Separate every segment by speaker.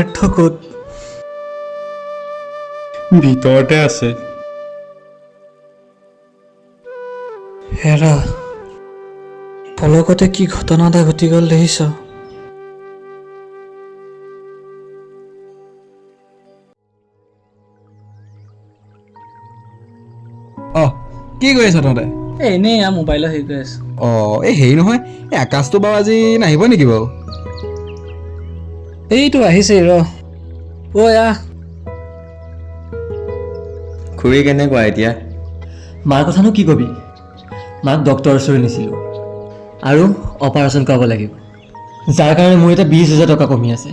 Speaker 1: স্বাৰ্থ ক'ত?
Speaker 2: ভিতৰতে আছে।
Speaker 1: হেৰা, পলকতে কি ঘটনা এটা ঘটি গ'ল দেখিছ?
Speaker 3: কি কৰি আছ তহঁতে?
Speaker 1: এনেই মোবাইলত হেৰি কৰি আছো।
Speaker 3: এই হেৰি নহয়, এই আকাশটো বাৰু আজি নাহিব নেকি বাৰু?
Speaker 1: এইটো আহিছে ৰ। আহ।
Speaker 4: খুৰী কেনেকুৱা এতিয়া?
Speaker 5: মাৰ কথানো কি কবি? মাক ডক্টৰৰ ওচৰলৈ নিছিলোঁ আৰু অপাৰেশ্যন কৰাব লাগিব, যাৰ কাৰণে মোৰ এতিয়া 20,000 টকা কমি আছে।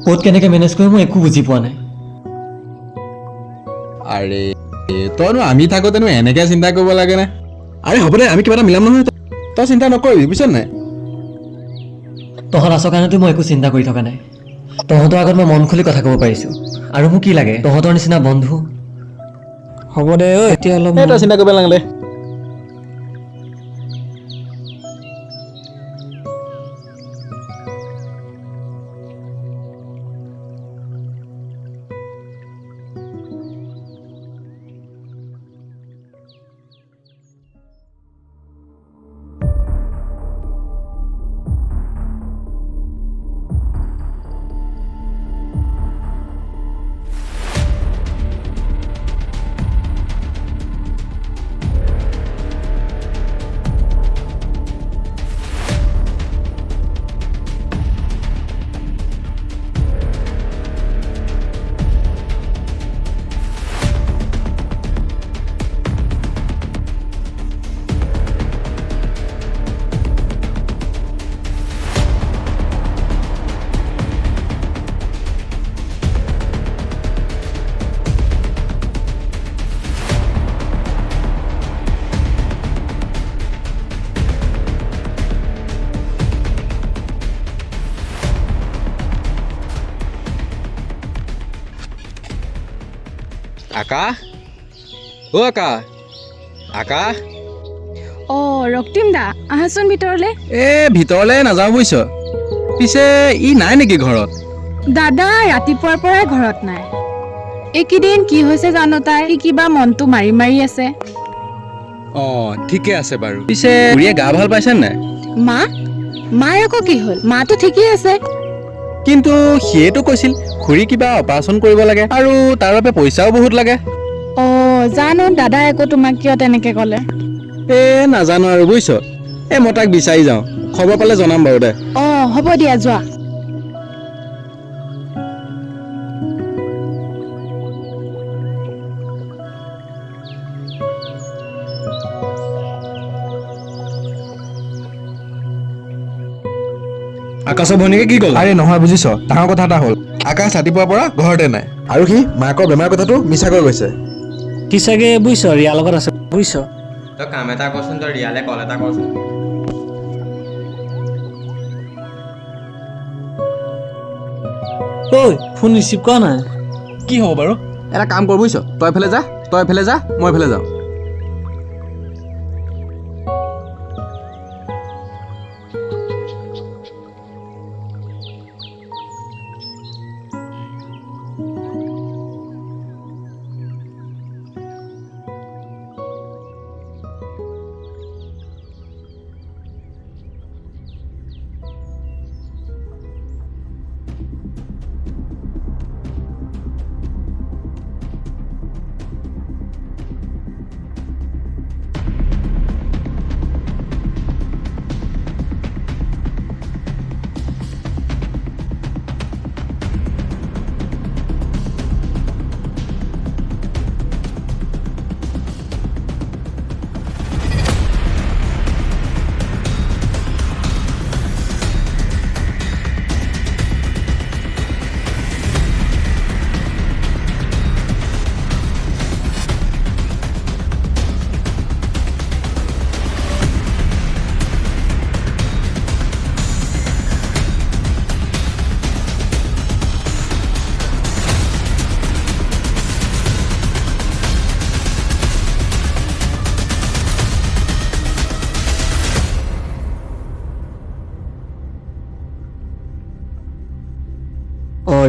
Speaker 5: ক'ত কেনেকৈ মেনেজ কৰি মই একো বুজি পোৱা নাই।
Speaker 3: আৰে তইনো আমি থাকোঁতেনো এনেকৈ চিন্তা কৰিব লাগেনে? আৰে হ'ব দে, আমি কিবা এটা মিলাম নহয়, তই চিন্তা নকৰিবি বুজিছ নাই?
Speaker 5: তহঁত আছৰ কাৰণেতো মই একো চিন্তা কৰি থকা নাই। তহঁতৰ আগত মই মন খুলি কথা ক'ব পাৰিছোঁ, আৰু মোক কি লাগে? তহঁতৰ নিচিনা বন্ধু।
Speaker 1: হ'ব দে এতিয়া অলপ
Speaker 3: তই চিন্তা কৰিব নালাগে দে।
Speaker 6: আকাশ, আকাশ, আকাশ।
Speaker 7: ৰক্তিম দা, আহাচোন ভিতৰলে।
Speaker 3: ভিতৰলৈ নাযাওঁ বুজিছ। পিছে ই নাই নেকি ঘৰত?
Speaker 7: দাদা ৰাতিপুৱাৰ পৰাই ঘৰত নাই। এইকেইদিন কি হৈছে জানো, তাই কিবা মনটো মাৰি মাৰি আছে।
Speaker 3: ঠিকে আছে বাৰু। পিছে খুৰীয়ে গা ভাল পাইছে নাই?
Speaker 7: মাৰ আকৌ কি হ'ল? মাতো ঠিকেই আছে।
Speaker 3: কিন্তু সিয়েতো কৈছিল খুৰী কিবা অপাৰেশ্যন কৰিব লাগে আৰু তাৰ বাবে পইচাও বহুত লাগে।
Speaker 7: জানো দাদাই আকৌ তোমাক কিয় তেনেকে ক'লে।
Speaker 3: নাজানো আৰু বুজিছ। মই তাক বিচাৰি যাওঁ, খবৰ পালে জনাম বাৰু দে।
Speaker 7: হ'ব দিয়া, যোৱা।
Speaker 3: আকাশৰ ভনীয়েকে কি ক'লে? আৰে নহয় বুজিছ, ডাঙৰ কথা এটা হ'ল। আকাশ ৰাতিপুৱাৰ পৰা ঘৰতে নাই আৰু সি মাকৰ বেমাৰ কথাটো মিছাকৈ কৈছে।
Speaker 1: সি চাগে বুজিছ ৰিয়াৰ লগত আছে বুজিছ।
Speaker 4: তই কাম এটা কৰচোন, তই ৰিয়ালে কল এটা কৰচোন।
Speaker 1: ফোন ৰিচিভ কৰা নাই।
Speaker 3: কি হ'ব বাৰু? এটা কাম কৰ বুজিছ, তই এফালে যা, মই এফালে যাওঁ।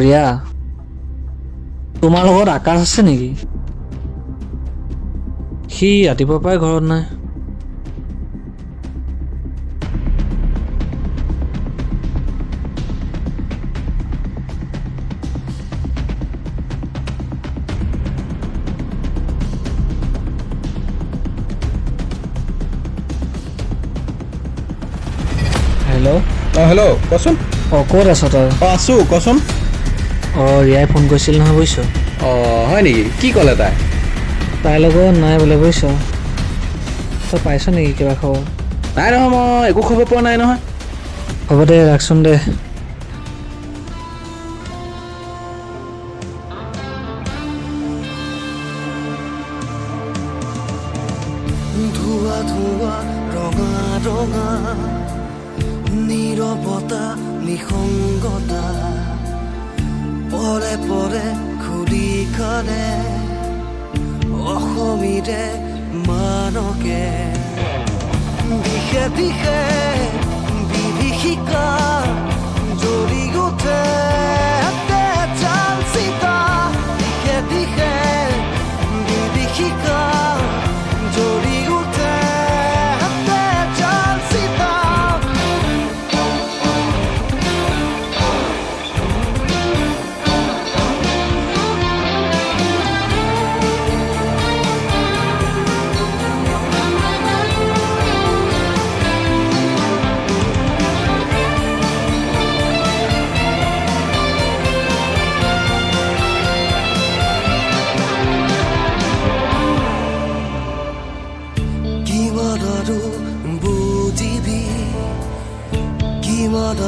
Speaker 1: ৰিয়া তোমাৰ লগত আকাশ আছে নেকি? সি ৰাতিপুৱাৰ পৰাই ঘৰত নাই। হেল্ল'।
Speaker 3: হেল্ল' কচোন।
Speaker 1: ক'ত আছ তই?
Speaker 3: আছোঁ কচোন।
Speaker 1: ৰিয়াই ফোন কৰিছিল নহয় বুজিছ।
Speaker 3: হয় নেকি? কি ক'লে তাই?
Speaker 1: তাইৰ লগত নাই বোলে বুজিছ। তই পাইছ নেকি কিবা খবৰ?
Speaker 3: নাই নহয়, মই একো খবৰ পোৱা নাই নহয়।
Speaker 1: হ'ব দে, ৰাখচোন দে।
Speaker 8: ধোৱা ধোৱা ৰঙা ৰঙা নীৰৱতা নিসংগতা পৰে পৰে খুলি খালে অসমীৰে মানকে দিশে দিশে বিভীষিকা জ্বলি উঠে তেজাল চিতা দিশে দিশে বিভীষিকা জ্বলি উঠে তেজাল চিতা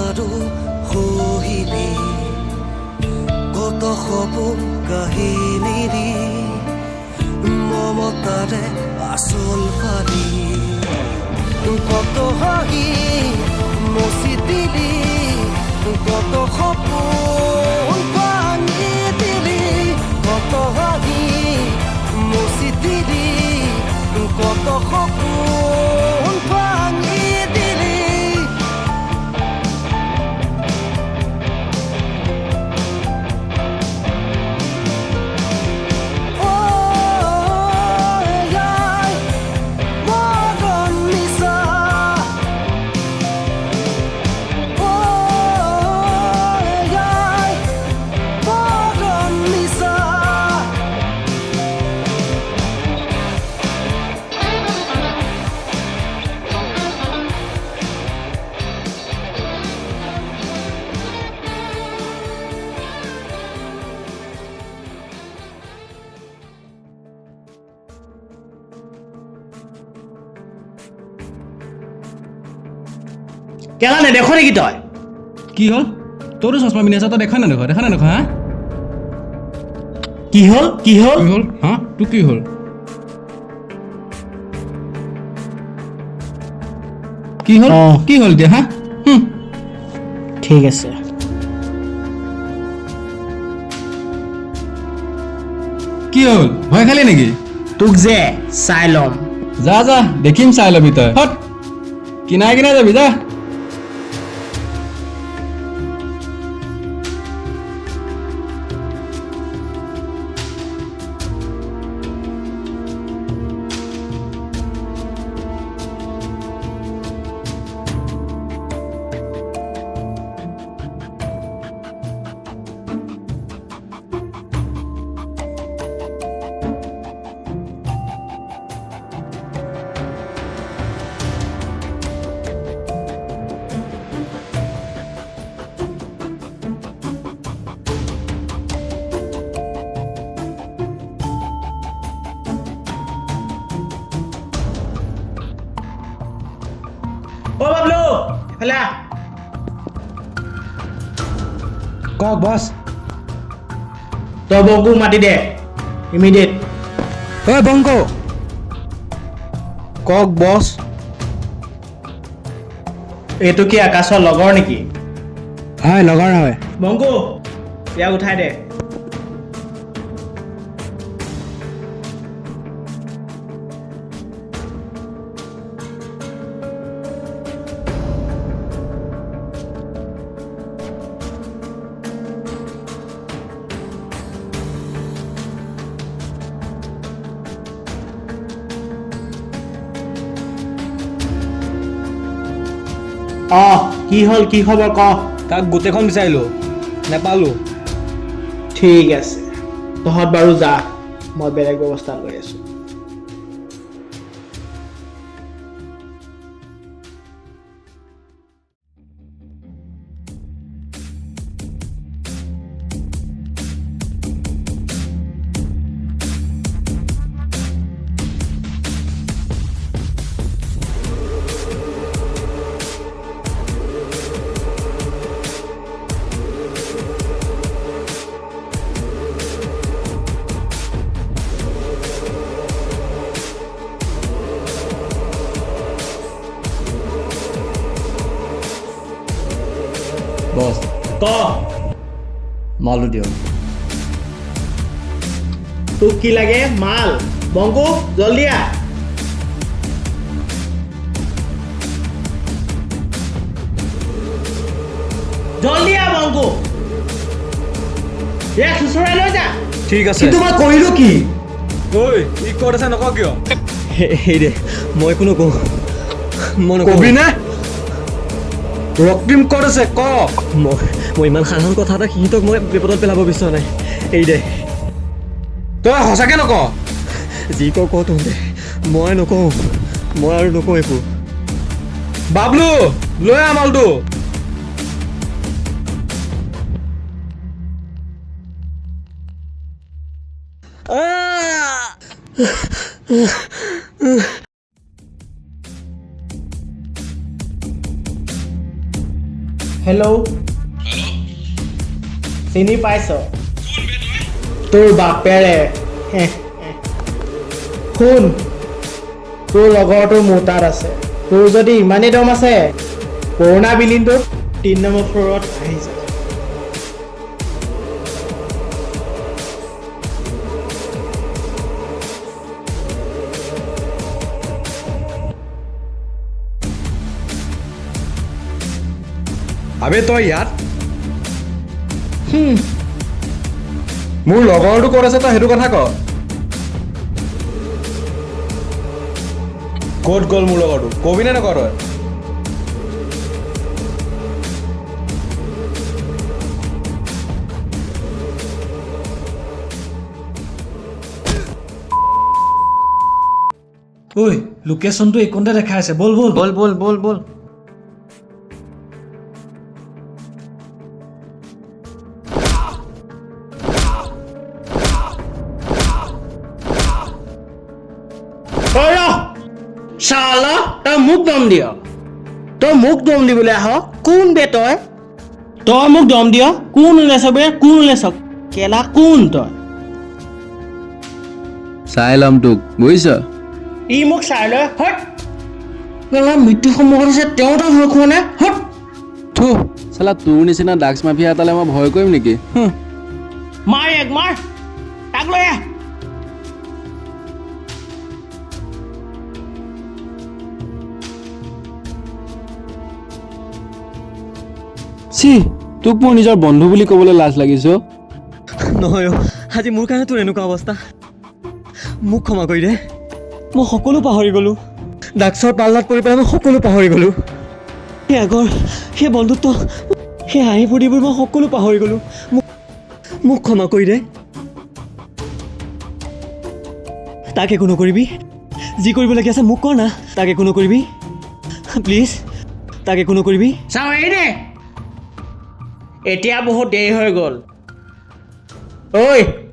Speaker 8: আৰু সহিবি কত সপোন কাহিনীৰি মমতাৰে আচল পালি কত হাঁহি মচি দিলি কত সপোন ভাঙি দিলি কত হাঁহি মচি দিলি কত সপোন ভাঙি দিলি
Speaker 9: কেলা নেদেখ নেকি তই?
Speaker 2: কি হ'ল? তোৰো চশমা পিন্ধি আছ, তই দেখা নেদেখ হা?
Speaker 9: কি হ'ল?
Speaker 2: কি হ'ল হা? তোৰ কি হ'ল? কি হ'ল? কি হ'ল এতিয়া হা?
Speaker 9: ঠিক আছে।
Speaker 2: কি হ'ল? ভয় খালি নেকি?
Speaker 9: তোক যে চাই ল'ম।
Speaker 2: যা যা, দেখিম চাই ল'বি তই। হত কিনাই যাবি যা।
Speaker 9: অ বাবলু, এফালে আহ।
Speaker 3: কওক বছ।
Speaker 9: তই বংকুক মাতি দে ইমিডিয়েট।
Speaker 3: ঐ বংকু। কওক বছ।
Speaker 9: এইটো কি আকাশৰ লগৰ নেকি?
Speaker 3: হয় লগৰ হয়।
Speaker 9: বংকু, ইয়াক উঠাই দে। কি হ'ল কি খবৰ ক
Speaker 2: তাক গোটেইখন বিচাৰিলোঁ নেপালোঁ
Speaker 9: ঠিক আছে তহঁত বাৰু যা মই বেলেগ ব্যৱস্থা লৈ আছোঁ
Speaker 5: বছ
Speaker 9: ক
Speaker 5: মালটো দিয়ক
Speaker 9: তোক কি লাগে মাল বংকু জলদি আহ জলদি আহ বংকু খুচৰাই লৈ যা
Speaker 2: ঠিক আছে
Speaker 5: কিন্তু মই কৰিলোঁ কি
Speaker 2: ঐ ই ক'ত আছে নকওঁ কিয়
Speaker 5: সেই দে মই একো নকওঁ মই
Speaker 2: কবি নে ৰক্তিম ক'ত আছে ক
Speaker 5: মই ইমান সাধাৰণ কথা এটা সিহঁতক মই বিপদত পেলাব বিচৰা নাই এই দে
Speaker 2: তই সঁচাকৈ নক
Speaker 5: যি কওঁ ক তহঁতে মই নকওঁ মই আৰু নকওঁ একো
Speaker 2: বাবলু লৈ আহ মালটো
Speaker 9: হেল্ল' চিনি পাইছ তোৰ বাপেৰে শুন তোৰ লগৰটো মোৰ তাত আছে তোৰ যদি ইমানেই দম আছে পুৰণা বিল্ডিংটোত 3 নম্বৰ ফ্ল'ৰত আহি যা
Speaker 2: আবে তই ইয়াত মোৰ লগৰটো ক'ত আছে তই সেইটো কথা ক ক'ত গ'ল মোৰ লগৰটো কবি নে নকৰ তই
Speaker 1: ঐ লোকেশ্যনটো এইকণতে দেখাই আছে বল বল
Speaker 4: বল বল বল বল
Speaker 9: শালা তই মোক দম দিয় তই মোক দম দিবলৈ আহ কোন বে তই মোক দম দিয় কোন ওলাইছ বে কোন ওলাইছ কেলা কোন তই
Speaker 6: চাই ল'ম তোক বুজিছ
Speaker 9: ই মোক চাই লয় হট কেলা মৃত্যু সন্মুখত আছে তেওঁ তই ভয় খোৱা নে হট
Speaker 6: থু চালা তোৰ নিচিনা ড্ৰাগছ মাফিয়া এটালে মই ভয় কৰিম নেকি
Speaker 9: মাৰ এক মাৰ তাক লৈ আহ
Speaker 6: চি তোক মোৰ নিজৰ বন্ধু বুলি ক'বলৈ লাজ লাগিছ
Speaker 5: নহয় আজি মোৰ কাৰণে তোৰ এনেকুৱা অৱস্থা মোক ক্ষমা কৰি দে মই সকলো পাহৰি গ'লোঁ ড্ৰাগছৰ পাল্লাত পৰি পেলাই মই সকলো পাহৰি গ'লোঁ সেই আগৰ সেই বন্ধুত্ব সেই হাঁহি ফূৰ্তিবোৰ মই সকলো পাহৰি গ'লোঁ মোক ক্ষমা কৰি দে তাক একো নকৰিবি যি কৰিবলগীয়া আছে মোক কৰ না তাক একো নকৰিবি প্লিজ তাক একো নকৰিবি
Speaker 9: চাওঁ এই দে এতিয়া বহুত দেৰি হৈ গ'ল ঐ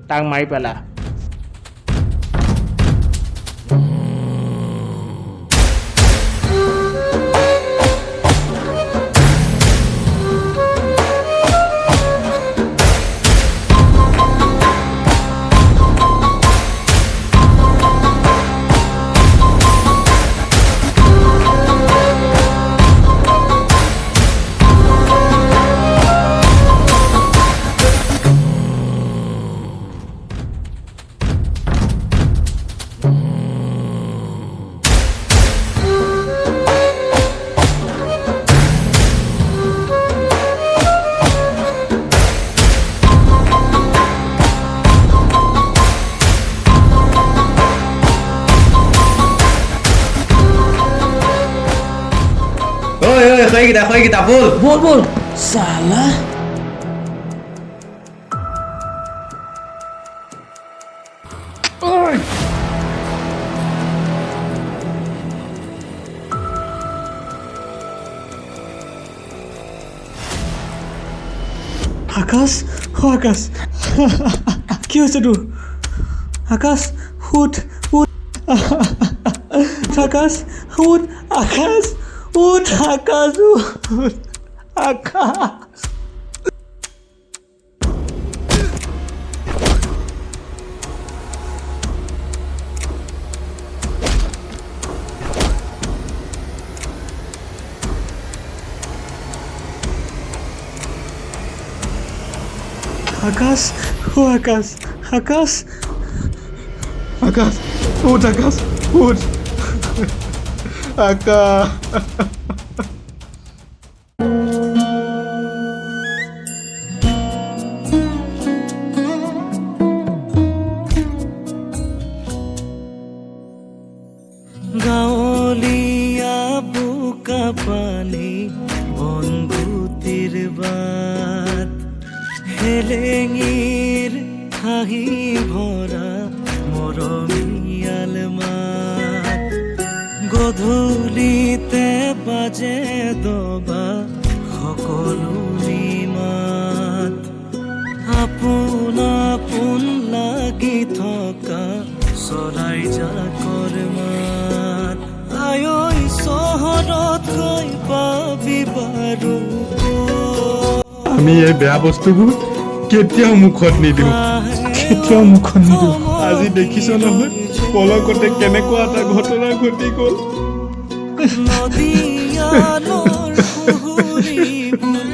Speaker 9: তাক মাৰি পেলা
Speaker 4: ঐ খৈকেইটা বল
Speaker 1: বল বল চালা
Speaker 5: আকাশ আকাশ কি হৈছে তোৰ আকাশ উঠ উঠ আকাশ উঠ আকাশ উঠ আকাশ উঠ আকাশ আকাশ ও আকাশ আকাশ
Speaker 3: আকাশ উঠ আকাশ উঠ আকাশ
Speaker 8: গাঁৱলীয়া বোকা পানী বনগুটিৰ বাট হেলেঙিৰ হাঁহি ভৰা মৰমীয়াল মাত গধূলিতে বাজে দবা সকলো মাত আপোন আপোন লাগি থকা চৰাই জাকৰ মাত আঐ চহৰত গৈ পাবি বাৰু
Speaker 3: আমি এই বেয়া বস্তুবোৰ কেতিয়াও মুখত নিদিওঁ আজি দেখিছ নহয় পলকতে কেনেকুৱা এটা ঘটনা ঘটি গ'ল
Speaker 8: নদীয়ালৰ পুখুৰীবোৰ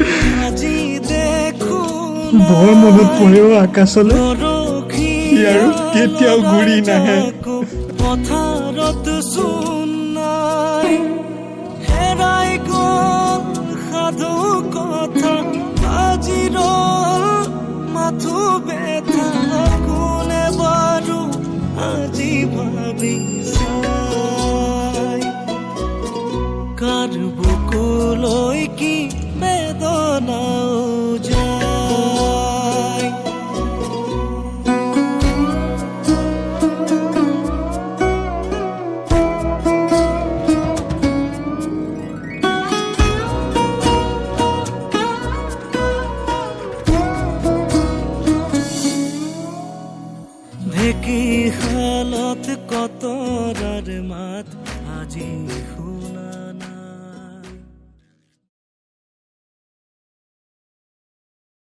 Speaker 8: আজি দেখো
Speaker 3: বৰ মনত পৰেও আকাশলৈ
Speaker 8: পৰখি
Speaker 3: সি আৰু কেতিয়াও ঘূৰি নাহে
Speaker 8: পথাৰত চোন নাই হেৰাই গ'ল সাধু কথা আজি ৰল মাথো বেথা কোনে বাৰু আজি ভাবি চাই কাৰ বুকুলৈ কি বেদনাও যায় ঢেঁকী শালত কতৰাৰ মাত আজি শুনা